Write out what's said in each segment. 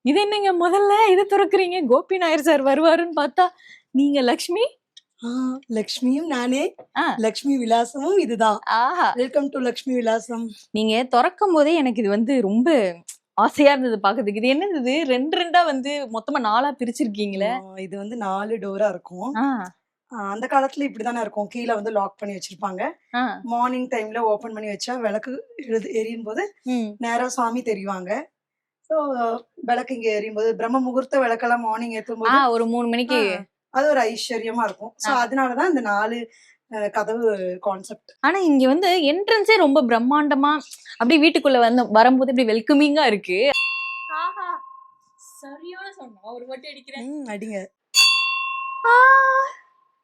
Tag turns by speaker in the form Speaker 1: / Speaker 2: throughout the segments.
Speaker 1: இது என்னங்க முதல்ல இது துறக்குறீங்க? கோபி நாயர் சார் வருவாருன்னு பார்த்தா நீங்க லக்ஷ்மி.
Speaker 2: லக்ஷ்மியும் நானே.
Speaker 1: ஆ.
Speaker 2: லக்ஷ்மி விலாசமும் இதுதான்.
Speaker 1: ஆஹா.
Speaker 2: வெல்கம் டு லக்ஷ்மி விலாசம்.
Speaker 1: நீங்க திறக்கும் போதே எனக்கு இது வந்து ரொம்ப ஆசையா இருந்தது பாக்குறதுக்கு. இது என்னது இது? ரெண்டு ரெண்டா வந்து மொத்தமா 4ஆ பிரிச்சிருக்கீங்களே.
Speaker 2: இது வந்து 4 டோரா இருக்கும்.
Speaker 1: ஆ.
Speaker 2: அந்த காலத்துல இப்படிதானே இருக்கும். கீழ வந்து லாக் பண்ணி வச்சிருப்பாங்க.
Speaker 1: ஆ.
Speaker 2: மார்னிங் டைம்ல ஓபன் பண்ணி வச்சா விளக்கு எரியும் போது
Speaker 1: ம்.
Speaker 2: நேரா சாமி தெரிவாங்க. ஸோ விளக்கு இங்க எரியும் போது பிரம்ம முகூர்த்த விளக்கெல்லாம் மார்னிங் ஏத்தும் போது
Speaker 1: ஒரு 3 மணிக்கு
Speaker 2: அது ஒரு ஐஸ்வர்யமா இருக்கும். ஸோ அதனாலதான் இந்த 4 கதவு கான்செப்ட்.
Speaker 1: ஆனா இங்க வந்து என்ட்ரன்ஸே ரொம்ப பிரம்மாண்டமா அப்படியே வீட்டுக்குள்ள வந்து வரும்போது இப்படி வெல்கமிங்கா இருக்கு. ஆஹா, சரியான சொன்னா ஒரு வாட்டி அடிக்கிறேன்.
Speaker 2: அடிங்க.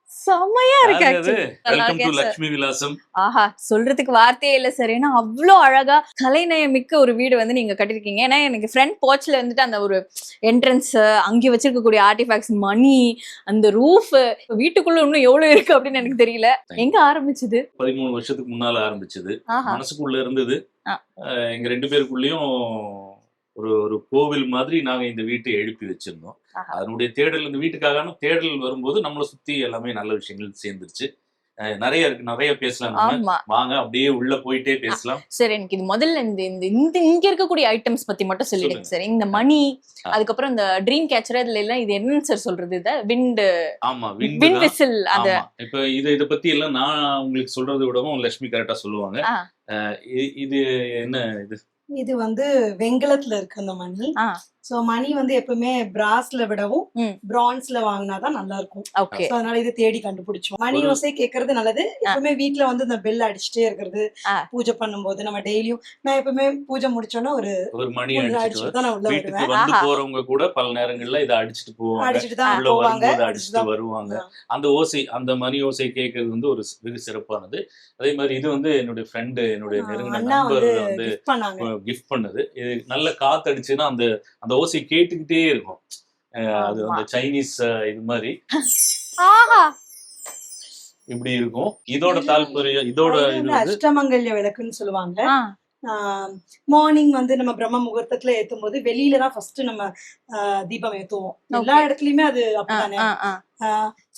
Speaker 1: செம்மையா இருக்கு
Speaker 3: யாரு அது?
Speaker 1: actually.
Speaker 3: வெல்கம் டு
Speaker 1: நல்லா
Speaker 3: லக்ஷ்மி விலாசம்.
Speaker 1: ஆஹா, சொல்றதுக்கு வார்த்தையே இல்ல சார். ஏன்னா அவ்வளோ அழகா கலைநயமிக்க ஒரு வீடு வந்து நீங்க கட்டிருக்கீங்க. ஏன்னா எனக்கு ஃப்ரண்ட் போர்ச்ல வந்துட்டு அந்த ஒரு என்ட்ரன்ஸ், அங்கே வச்சிருக்கக்கூடிய ஆர்டிஃபேக்ட்ஸ், மணி, அந்த ரூஃப், வீட்டுக்குள்ள இன்னும் எவ்வளவு இருக்கு அப்படின்னு எனக்கு தெரியல. எங்க ஆரம்பிச்சது?
Speaker 3: 13 வருஷத்துக்கு முன்னால ஆரம்பிச்சது.
Speaker 1: ஆஹா.
Speaker 3: மனசுக்குள்ள இருந்தது.
Speaker 1: ஆ.
Speaker 3: எங்க 2 பேருக்குள்ளயும் ஒரு கோவில் மாதிரி நாங்க இந்த வீட்டை எழுப்பி வச்சிருந்தோம்.
Speaker 1: ஆஹா.
Speaker 3: அதனுடைய தேடல், இந்த வீட்டுக்காக தேடல் வரும்போது நம்மளை சுத்தி எல்லாமே நல்ல விஷயங்கள் சேர்ந்துருச்சு. நிறைய இருக்கு, நிறைய பேசலாம். நம்ம
Speaker 1: ஆமா
Speaker 3: வாங்க அப்படியே உள்ள போயிட்டே பேசலாம்.
Speaker 1: சார். எனக்கு இது முதல்ல இந்த இந்த இந்த இங்க இருக்கக்கூடிய ஐட்டம்ஸ் பத்தி மட்டும் சொல்லிடுங்க சார். இந்த மணி, அதுக்கப்புறம் இந்த ட்ரீம் கேச்சர், இதுல எல்லாம் இது என்னன்னு சார் சொல்றது? இத விண்ட்.
Speaker 3: ஆமா,
Speaker 1: விண்ட் விசில். அது
Speaker 3: இப்ப இத பத்தி எல்லாம் நான் உங்களுக்கு சொல்றதை விடவும் லட்சுமி கரெக்டா சொல்லுவாங்க. இது என்ன இது?
Speaker 2: இது வந்து வெங்கலத்துல இருக்கு அந்த மணி. சோ மணி வந்து எப்பவுமே பிராஸ்ல விடவும் பிரான்ஸ்ல வாங்கினாதான் நல்லா இருக்கும். அதனால இது தேடி கண்டுபிடிச்சோம். மணி ஓசை கேட்கறது நல்லது. எப்பவுமே வீட்டுல வந்து இந்த பெல் அடிச்சுட்டே இருக்கிறது. பூஜை பண்ணும்போது நம்ம டெய்லியும், நான் எப்பவுமே பூஜை முடிச்சோன்னா ஒரு
Speaker 3: மணி
Speaker 2: அடிச்சுட்டு தான் நான் உள்ள வருவேன்.
Speaker 3: வந்து போறவங்க கூட பல நேரங்கள்ல இதை அடிச்சுட்டு போவாங்க,
Speaker 2: அடிச்சுட்டு தான் போவாங்க,
Speaker 3: அடிச்சுட்டு வருவாங்க. அந்த ஓசை, அந்த மணி ஓசை கேட்கறது வந்து ஒரு வெகு சிறப்பானது. அதே மாதிரி இது வந்து என்னுடைய ஃப்ரெண்டு, என்னுடைய நெருங்கின நண்பர் வந்து கிஃப்ட் பண்ணது. இது நல்ல காத்து அடிச்சுன்னா அந்த அந்த ஓசை கேட்டுக்கிட்டே இருக்கும். அது அந்த சைனீஸ் இது மாதிரி இப்படி இருக்கும். இதோட தாற்பயம், இதோட இது
Speaker 2: அஷ்டமங்கல்ய விளக்குன்னு சொல்லுவாங்க. மார்னிங் வந்து நம்ம பிரம்ம முகூர்த்தத்துல ஏத்தும் போது வெளியில தான் ஃபர்ஸ்ட் நம்ம தீபம் ஏத்துவோம். எல்லா இடத்துலயுமே அது அப்படிதானே.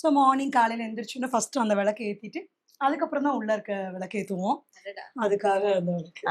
Speaker 2: சோ மார்னிங் காலையில எந்திரிச்சோன்னா ஃபர்ஸ்ட் அந்த விளக்கு ஏத்திட்டு அதுக்கப்புறம் தான் உள்ள இருக்க விளக்கு ஏத்துவோம். அதுக்காக அந்த விளக்கு.